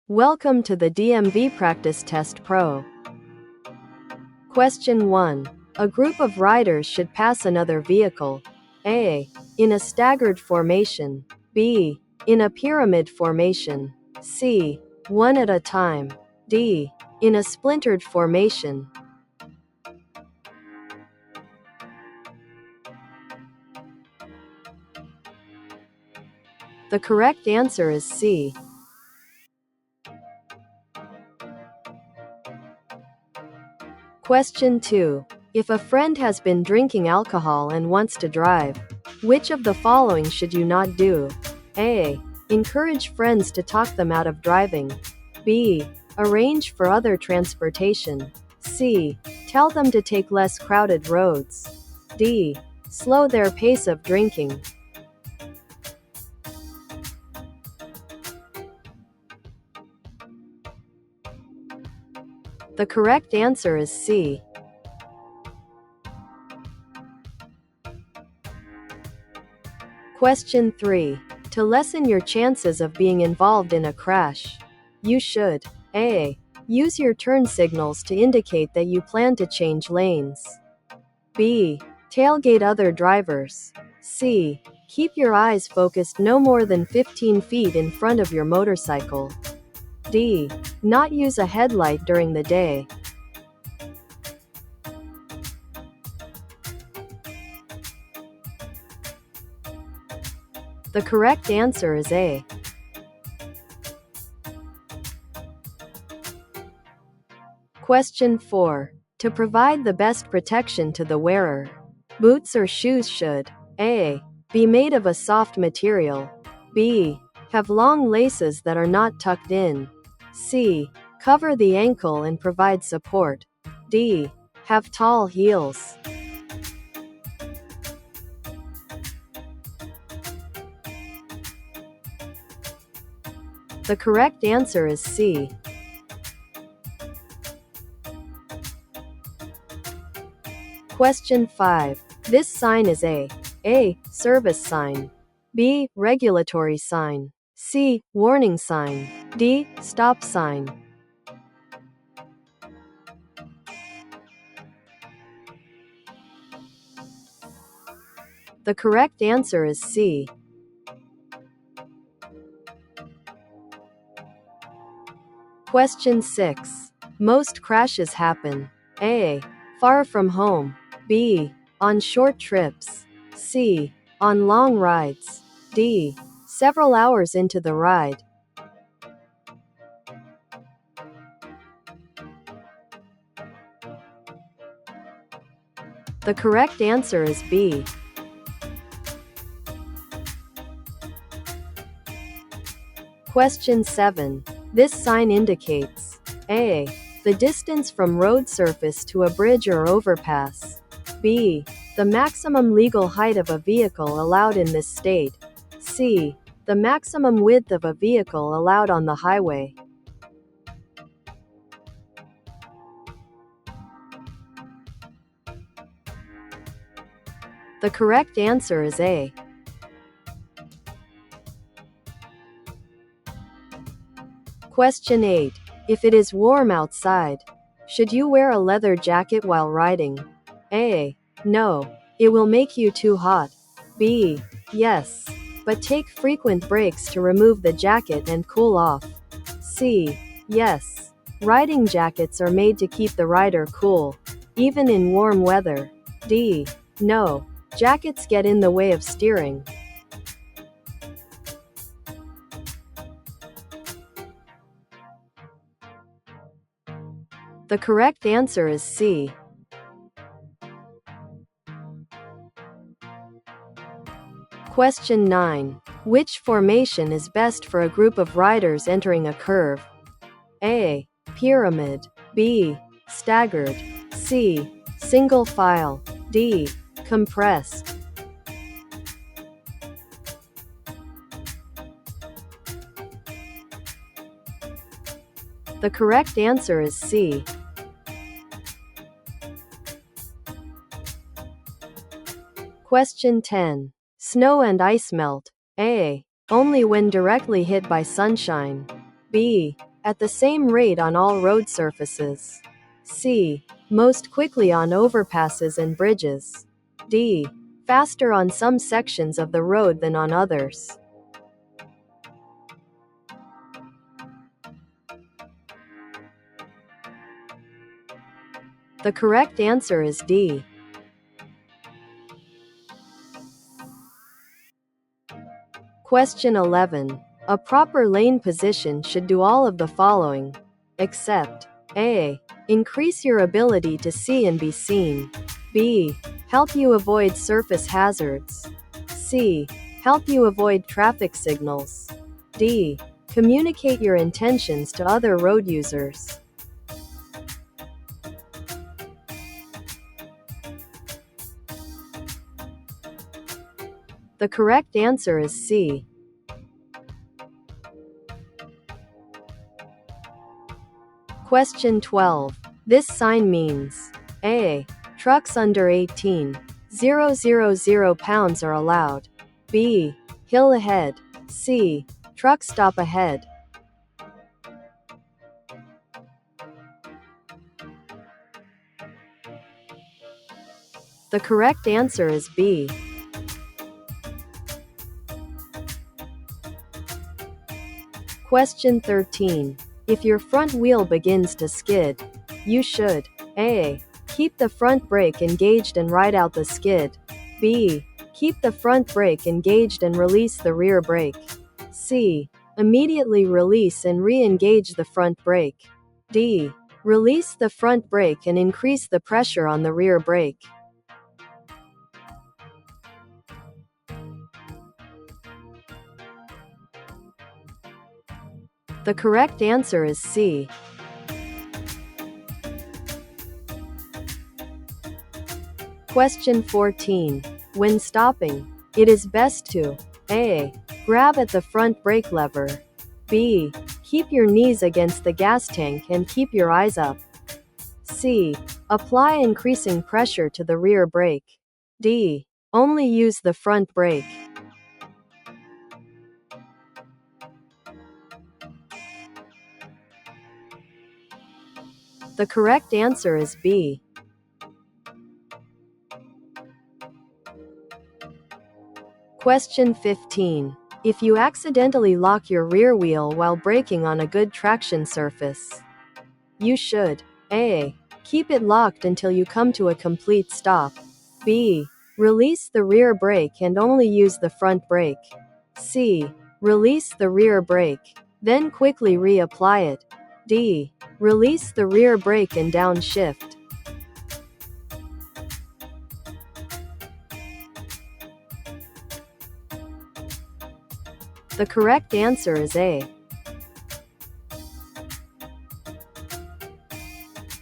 Welcome to the DMV Practice Test Pro. Question 1. A group of riders should pass another vehicle. A. In a staggered formation. B. In a pyramid formation. C. One at a time. D. In a splintered formation. The correct answer is C. Question 2. If a friend has been drinking alcohol and wants to drive, which of the following should you not do? A. Encourage friends to talk them out of driving. B. Arrange for other transportation. C. Tell them to take less crowded roads. D. Slow their pace of drinking. The correct answer is C. Question 3. To lessen your chances of being involved in a crash, you should A. Use your turn signals to indicate that you plan to change lanes. B. Tailgate other drivers. C. Keep your eyes focused no more than 15 feet in front of your motorcycle. D. Not use a headlight during the day. The correct answer is A. Question 4. To provide the best protection to the wearer, boots or shoes should A. Be made of a soft material. B. Have long laces that are not tucked in. C. Cover the ankle and provide support. D. Have tall heels. The correct answer is C. Question 5. This sign is A. Service sign. B. Regulatory sign. C. Warning sign. D. Stop sign. The correct answer is C. Question 6. Most crashes happen. A. Far from home. B. On short trips. C. On long rides. D. Several hours into the ride. The correct answer is B. Question 7. This sign indicates A. The distance from road surface to a bridge or overpass. B. The maximum legal height of a vehicle allowed in this state. C. The maximum width of a vehicle allowed on the highway. The correct answer is A. Question 8. If it is warm outside, should you wear a leather jacket while riding? A. No. It will make you too hot. B. Yes. But take frequent breaks to remove the jacket and cool off. C. Yes. Riding jackets are made to keep the rider cool, even in warm weather. D. No. Jackets get in the way of steering. The correct answer is C. Question 9. Which formation is best for a group of riders entering a curve? A. Pyramid. B. Staggered. C. Single file. D. Compressed. The correct answer is C. Question 10. Snow and ice melt. A. Only when directly hit by sunshine. B. At the same rate on all road surfaces. C. Most quickly on overpasses and bridges. D. Faster on some sections of the road than on others. The correct answer is D. Question 11. A proper lane position should do all of the following, except A. Increase your ability to see and be seen. B. Help you avoid surface hazards. C. Help you avoid traffic signals. D. Communicate your intentions to other road users. The correct answer is C. Question 12. This sign means A. Trucks under 18,000 pounds are allowed. B. Hill ahead. C. Truck stop ahead. The correct answer is B. Question 13. If your front wheel begins to skid, you should A. Keep the front brake engaged and ride out the skid. B. Keep the front brake engaged and release the rear brake. C. Immediately release and re-engage the front brake. D. Release the front brake and increase the pressure on the rear brake. The correct answer is C. Question 14. When stopping, it is best to A. Grab at the front brake lever. B. Keep your knees against the gas tank and keep your eyes up. C. Apply increasing pressure to the rear brake. D. Only use the front brake. The correct answer is B. Question 15. If you accidentally lock your rear wheel while braking on a good traction surface, you should A. Keep it locked until you come to a complete stop. B. Release the rear brake and only use the front brake. C. Release the rear brake, then quickly reapply it. D. Release the rear brake and downshift. The correct answer is A.